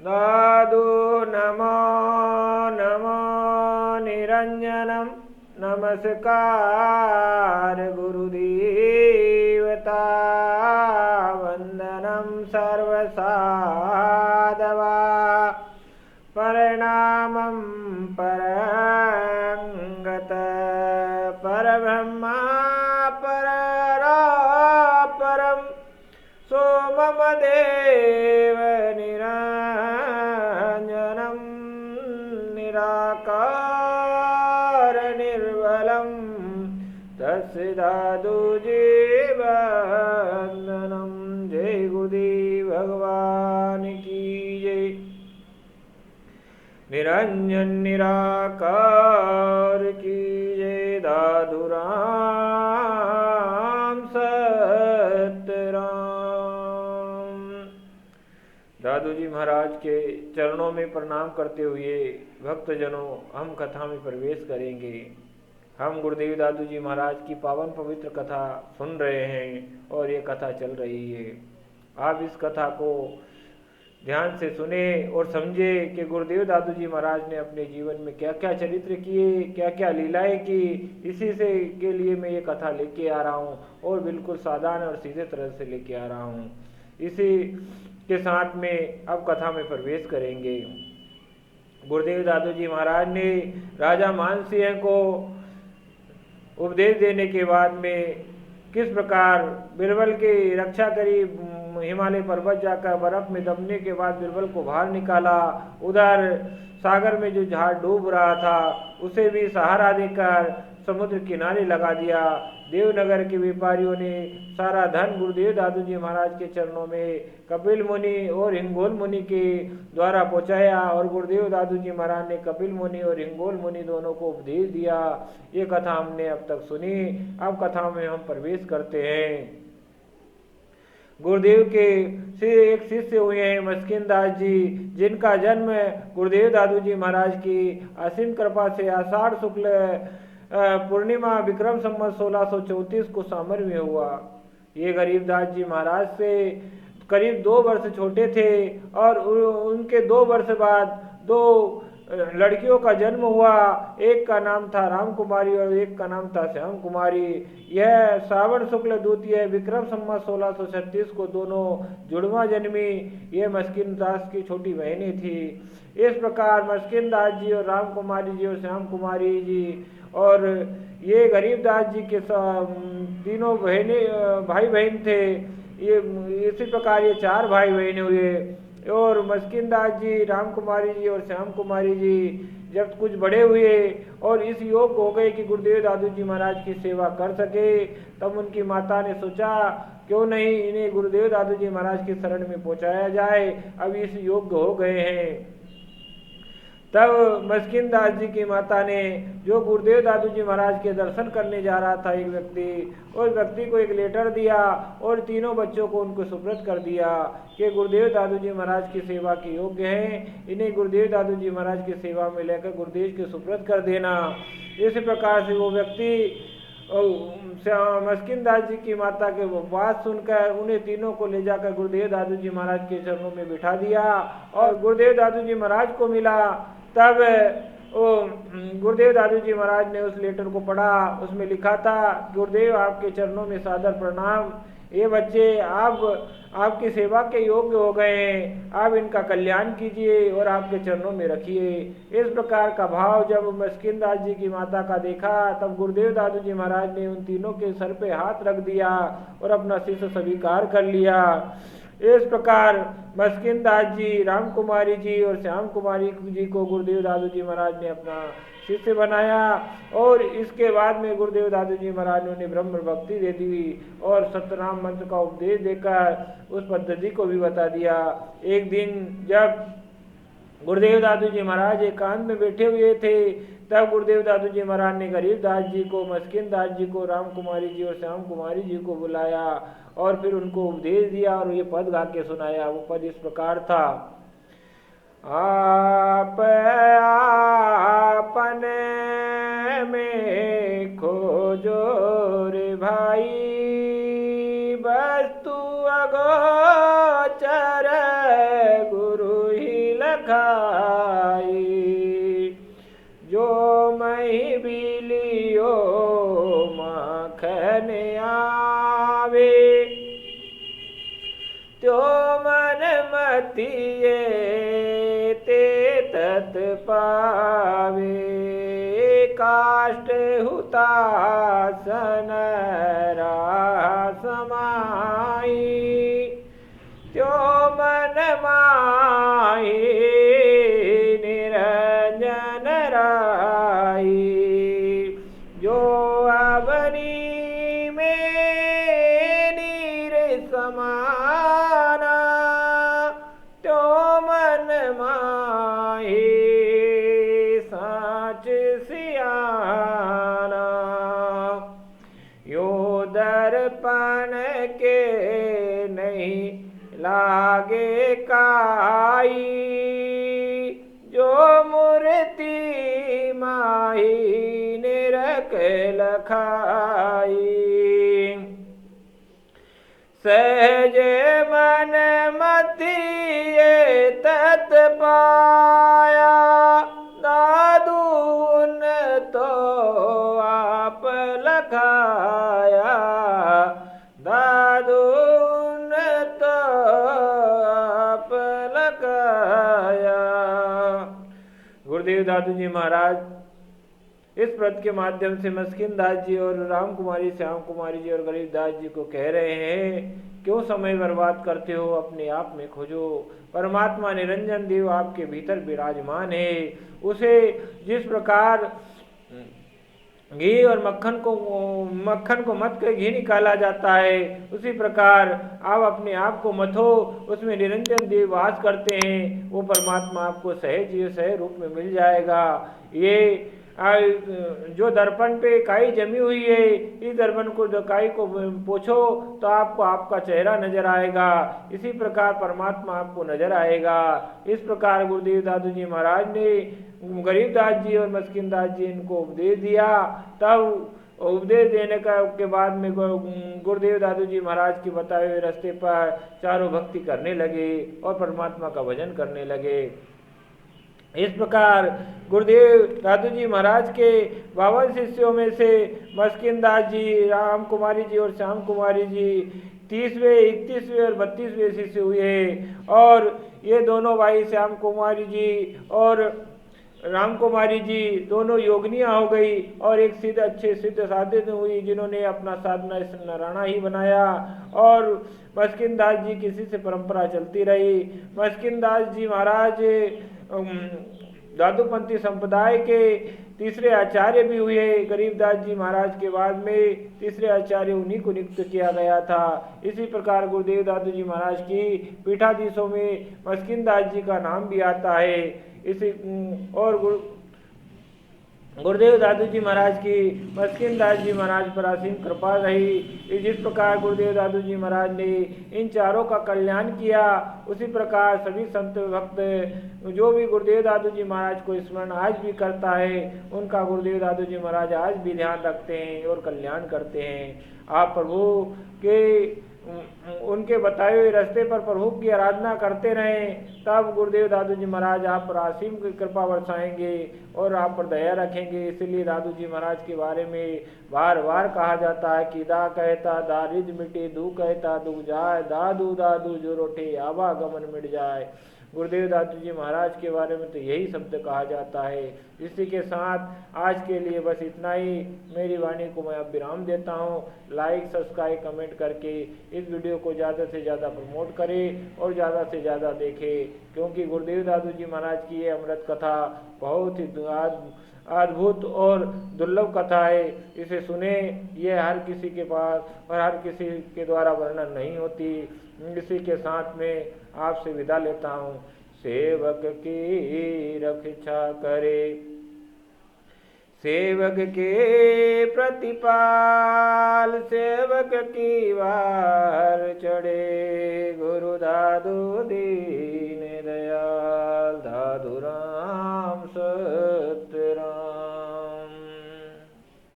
दादु नमो नमो निरंजनम नमस्कार गुरुदेवता वंदनम सर्वसाधवा परिणामं परंगत परब्रह्मा परम सोमम देव निरंजनम निराकार निर्मलम तस्य दादुजीवंदनम। जय गुरुदेव भगवान की जय। निरंजन निराकार की जय। दादू राम सतराम। दादू जी महाराज के चरणों में प्रणाम करते हुए भक्तजनों हम कथा में प्रवेश करेंगे। हम गुरुदेव दादू जी महाराज की पावन पवित्र कथा सुन रहे हैं और ये कथा चल रही है। आप इस कथा को ध्यान से सुने और समझे कि गुरुदेव दादू जी महाराज ने अपने जीवन में क्या क्या चरित्र किए, क्या क्या लीलाएं की। इसी से के लिए मैं ये कथा लेके आ रहा हूँ और बिल्कुल साधारण और सीधे तरह से लेके आ रहा हूँ। इसी के साथ में अब कथा में प्रवेश करेंगे। गुरुदेव दादू जी महाराज ने राजा मानसिंह को उपदेश देने के बाद में किस प्रकार बिरबल की रक्षा करी। हिमालय पर्वत जाकर बर्फ में दबने के बाद बिरबल को बाहर निकाला। उधर सागर में जो जहाज डूब रहा था उसे भी सहारा देकर समुद्र किनारे लगा दिया। देवनगर के व्यापारियों ने सारा धन गुरुदेव दादू जी महाराज के चरणों में कपिल मुनि और हिंगोल मुनि के द्वारा पहुंचाया और गुरुदेव दादू जी महाराज ने कपिल मुनि और हिंगोल मुनि दोनों को उपदेश दिया। ये कथा हमने अब तक सुनी। अब कथा में हम प्रवेश करते हैं। गुरुदेव के से एक शिष्य हुए हैं मस्किन दास जी, जिनका जन्म गुरुदेव दादू जी महाराज की असीम कृपा से आषाढ़ शुक्ल पूर्णिमा विक्रम संवत 1634 को सामर में हुआ। ये गरीबदास जी महाराज से करीब 2 वर्ष छोटे थे और उनके 2 वर्ष बाद 2 लड़कियों का जन्म हुआ। एक का नाम था राम कुमारी और एक का नाम था श्याम कुमारी। यह श्रावण शुक्ल द्वितीय विक्रम संवत 1636 को दोनों जुड़वा जन्मी। यह मस्किन दास की छोटी बहनें थी। इस प्रकार मस्किन दास जी और राम कुमारी जी और श्याम कुमारी जी और ये गरीबदास जी के तीनों भाई बहन थे। ये इसी प्रकार ये 4 भाई बहन हुए और मस्किन दास जी, राम कुमारी जी और श्याम कुमारी जी जब कुछ बड़े हुए और इस योग हो गए कि गुरुदेव दादू जी महाराज की सेवा कर सके, तब उनकी माता ने सोचा क्यों नहीं इन्हें गुरुदेव दादू जी महाराज की शरण में पहुंचाया जाए। अब इस योग्य हो गए हैं। तब मस्किन दास जी की माता ने, जो गुरुदेव दादू जी महाराज के दर्शन करने जा रहा था एक व्यक्ति, उस व्यक्ति को एक लेटर दिया और तीनों बच्चों को उनको सुपुर्द कर दिया कि गुरुदेव दादू जी महाराज की सेवा के योग्य हैं, इन्हें गुरुदेव दादू जी महाराज की सेवा में लेकर गुरुदेव के सुपुर्द कर देना। इस प्रकार से वो व्यक्ति मस्किन दास जी की माता के वो बात सुनकर उन्हें तीनों को ले जाकर गुरुदेव दादू जी महाराज के चरणों में बिठा दिया और गुरुदेव दादू जी महाराज को मिला। तब गुरुदेव दादू जी महाराज ने उस लेटर को पढ़ा। उसमें लिखा था, गुरुदेव आपके चरणों में सादर प्रणाम। ये बच्चे आपकी सेवा के योग्य हो गए हैं, आप इनका कल्याण कीजिए और आपके चरणों में रखिए। इस प्रकार का भाव जब मस्किन दास जी की माता का देखा, तब गुरुदेव दादू जी महाराज ने उन तीनों के सर पे हाथ रख दिया और अपना शिष्य स्वीकार कर लिया। इस प्रकार मस्किन दास जी, राम कुमारी जी और श्याम कुमारी जी को गुरुदेव दादू जी महाराज ने अपना शिष्य बनाया और इसके बाद में गुरुदेव दादू जी महाराज ने उन्हें ब्रह्म भक्ति दे दी और सतनाम मंत्र का उपदेश देकर उस पद्धति को भी बता दिया। एक दिन जब गुरुदेव दादू जी महाराज एकांत में बैठे हुए थे, तब गुरुदेव दादू जी महाराज ने गरीब दास जी को, मस्किन दास जी को, राम कुमारी जी और श्याम कुमारी जी को बुलाया और फिर उनको उपदेश दिया और ये पद गा के सुनाया। वो पद इस प्रकार था, आप आपने में खोजो रे भाई, वस्तु अगोचर गुरु ही खाई। जो मही बिलियो मखन आवे, त्यो मन मतिये ते तत पावे। काष्ठ हुतासन समाई, त्यो मन माही निरंजन राई। जो अवनी में नीर समाना, त्यो मन माही साच सियाना। यो दर्पण के नहीं लागे काई, जो मूर्ति माही निरख लखाई। सहज मन मतिये तत पाया, दादू न तो आप लखाया। दादू न तो आप लखाया। गुरुदेव दादू जी महाराज इस व्रत के माध्यम से मस्किन दास जी और राम कुमारी, श्याम कुमारी जी और गरीब दास जी को कह रहे हैं, क्यों समय बर्बाद करते हो, अपने आप में खोजो। परमात्मा निरंजन देव आपके भीतर विराजमान है। उसे जिस प्रकार घी और मक्खन को मथ कर घी निकाला जाता है, उसी प्रकार आप अपने आप को मथो, उसमें निरंजन देव वास करते हैं। वो परमात्मा आपको सहज रूप में मिल जाएगा। ये जो दर्पण पे काई जमी हुई है, इस दर्पण को काई को पोछो तो आपको आपका चेहरा नजर आएगा। इसी प्रकार परमात्मा आपको नजर आएगा। इस प्रकार गुरुदेव दादू जी महाराज ने गरीब दास जी और मस्किन दास जी इनको उपदेश दिया। तब उपदेश देने के बाद में गुरुदेव दादू जी महाराज के बताए हुए रास्ते पर चारों भक्ति करने लगे और परमात्मा का भजन करने लगे। इस प्रकार गुरुदेव दादू जी महाराज के 52 शिष्यों में से मस्किन दास जी, राम कुमारी जी और श्याम कुमारी जी 30वें, 31वें और 32वें शिष्य हुए। और ये दोनों भाई श्याम कुमारी जी और राम कुमारी जी दोनों योगनियाँ हो गई और एक अच्छे सिद्ध साधक हुई, जिन्होंने अपना साधना इस नारायणा ही बनाया। और मस्किन दास जी किसी से परंपरा चलती रही। मस्किन दास जी महाराज दादूपंथी संप्रदाय के तीसरे आचार्य भी हुए। गरीबदास जी महाराज के बाद में तीसरे आचार्य उन्हीं को नियुक्त किया गया था। इसी प्रकार गुरुदेव दादू जी महाराज की पीठाधीशों में मस्किन दास जी का नाम भी आता है। इसी और गुरुदेव दादू जी महाराज की मस्किन दास जी महाराज पर असीम कृपा रही। जिस प्रकार गुरुदेव दादू जी महाराज ने इन चारों का कल्याण किया, उसी प्रकार सभी संत भक्त जो भी गुरुदेव दादू जी महाराज को स्मरण आज भी करता है, उनका गुरुदेव दादू जी महाराज आज भी ध्यान रखते हैं और कल्याण करते हैं। आप प्रभु के उनके बताए हुए रास्ते पर प्रभु की आराधना करते रहें, तब गुरुदेव दादू जी महाराज आप पर असीम की कृपा बरसाएंगे और आप पर दया रखेंगे। इसलिए दादू जी महाराज के बारे में बार बार कहा जाता है कि दा कहता दारिज मिटे, दू कहता दुख जाए, दादू दादू जो रोटे आवागमन मिट जाए। गुरुदेव दादू जी महाराज के बारे में तो यही शब्द कहा जाता है। इसी के साथ आज के लिए बस इतना ही। मेरी वाणी को मैं अब विराम देता हूँ। लाइक, सब्सक्राइब, कमेंट करके इस वीडियो को ज़्यादा से ज़्यादा प्रमोट करें और ज़्यादा से ज़्यादा देखें, क्योंकि गुरुदेव दादू जी महाराज की ये अमृत कथा बहुत ही अद्भुत और दुर्लभ कथा है। इसे सुने, ये हर किसी के पास और हर किसी के द्वारा वर्णन नहीं होती। इसी के साथ में आपसे विदा लेता हूँ। सेवक की रक्षा करे, सेवक के प्रतिपाल, सेवक की वार चढ़े, गुरु दादू दीन दयाल, दादू राम